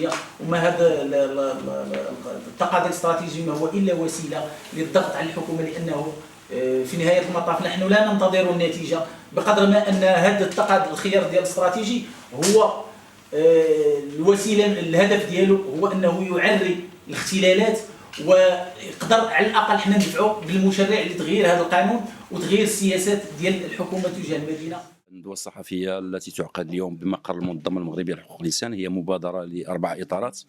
الاستراتيجيه. وما هذا التقاضي الاستراتيجي ما هو الا وسيله للضغط على الحكومه، لانه في نهايه المطاف نحن لا ننتظر النتيجه بقدر ما ان هذا التقاضي الخيار ديال الاستراتيجي هو الوسيله. الهدف ديالو هو انه يعري الاختلالات، ويقدر على الاقل حنا ندفعوا بالمشرع لتغيير هذا القانون وتغيير السياسات ديال الحكومه تجاه المدينه. الندوة الصحفية التي تعقد اليوم بمقر المنظمة المغربية لحقوق الإنسان هي مبادرة ل4 إطارات،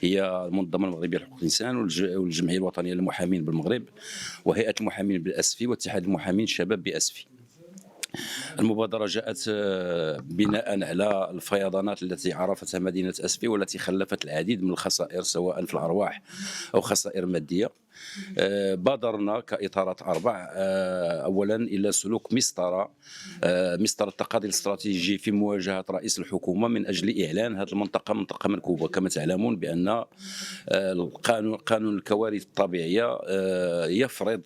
هي المنظمة المغربية لحقوق الإنسان والجمعية الوطنية للمحامين بالمغرب وهيئة المحامين بالأسفي واتحاد المحامين الشباب بأسفي. المبادرة جاءت بناء على الفيضانات التي عرفتها مدينة أسفي والتي خلفت العديد من الخسائر سواء في الأرواح أو خسائر مادية. بادرنا كإطارات 4 أولا إلى سلوك مسطرة التقاضي الاستراتيجي في مواجهة رئيس الحكومة من أجل إعلان هذه المنطقة منطقة منكوبة. كما تعلمون بأن قانون الكوارث الطبيعية يفرض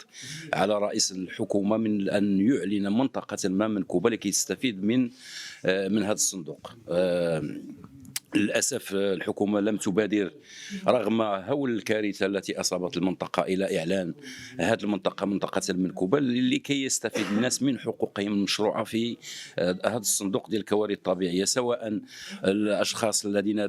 على رئيس الحكومة من أن يعلن منطقة ما منكوبة لكي يستفيد من هذا الصندوق. للأسف الحكومة لم تبادر رغم هول الكارثة التي أصابت المنطقة إلى إعلان هذه المنطقة منطقة المنكوبة لكي يستفيد الناس من حقوقهم المشروعة في هذا الصندوق ديال الكوارث الطبيعية، سواء الأشخاص الذين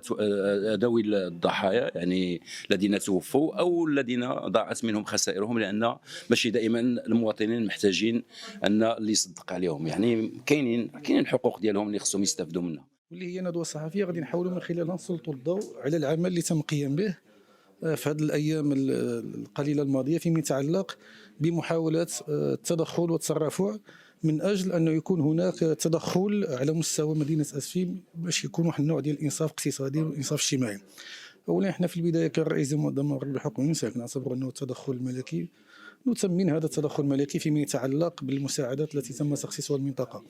ذوي الضحايا يعني الذين توفوا أو الذين ضاعت منهم خسائرهم، لأن ماشي دائما المواطنين محتاجين أن اللي يصدق عليهم، يعني كاينين حقوق ديالهم اللي خصهم يستافدوا منها. واللي هي ندوة صحفية غادي نحاولوا من خلالها نسلطوا الضوء على العمل اللي تم القيام به في هذه الأيام القليلة الماضية فيما يتعلق بمحاولات التدخل والترافع من أجل أنه يكون هناك تدخل على مستوى مدينة أسفي باش يكون واحد النوع ديال الإنصاف الاقتصادي والإنصاف الاجتماعي. أولا احنا في البداية كرئيس المنظمة المغربية لحقوق الإنسان كنعتبر أنه التدخل الملكي نثمن هذا التدخل الملكي فيما يتعلق بالمساعدات التي تم تخصيصها المنطقة،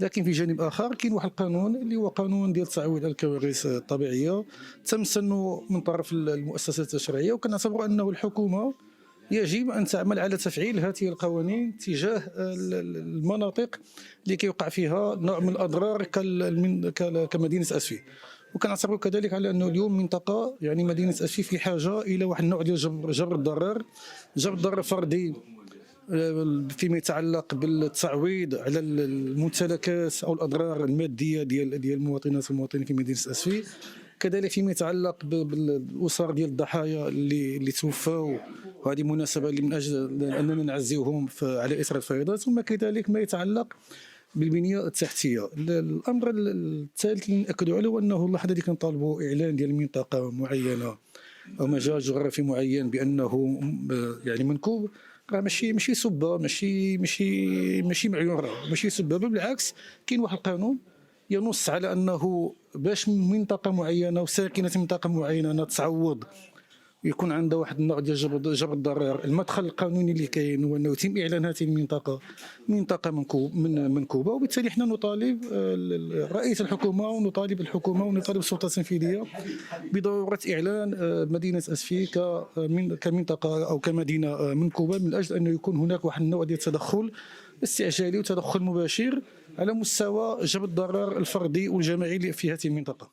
لكن في جانب آخر كاين واحد القانون اللي هو قانون ديال التعويض على الكوارث الطبيعية تم سنه من طرف المؤسسات التشريعية، وكنعتبر أنه الحكومة يجب أن تعمل على تفعيل هذه القوانين تجاه المناطق اللي كيوقع فيها نوع من الأضرار كمدينة أسفي. وكنعتبر كذلك على انه اليوم منطقه يعني مدينه اسفي في حاجه الى واحد النوع ديال جبر الضرر فردي فيما يتعلق بالتعويض على الممتلكات او الاضرار الماديه ديال المواطنات والمواطنين في مدينه اسفي، كذلك فيما يتعلق بالاسر ديال الضحايا اللي توفوا، وهذه مناسبه من اجل اننا نعزيوهم على اثر الفيضانات، ثم كذلك ما يتعلق بالبنيه التحتيه. الامر الثالث اللي ناكدوا عليه هو انه اللحظه اللي كنطالبوا اعلان ديال منطقه معينه او مجال جغرافي معين بانه يعني منكوب، راه ماشي سبه، ماشي معيون، راه ماشي سبه، بالعكس كاين واحد القانون ينص على انه باش منطقه معينه وساكنه منطقه معينه تعوض يكون عندها واحد النوع ديال جبر الضرر. المدخل القانوني اللي كاين هو انه يتم اعلان هذه المنطقه منطقه منكوبه، وبالتالي حنا نطالب رئيس الحكومه ونطالب الحكومه ونطالب السلطه التنفيذيه بضروره اعلان مدينه اسفي كمنطقه او كمدينه منكوبه، من اجل انه يكون هناك واحد النوع ديال التدخل استعجالي وتدخل مباشر على مستوى جبر الضرر الفردي والجماعي في هذه المنطقه.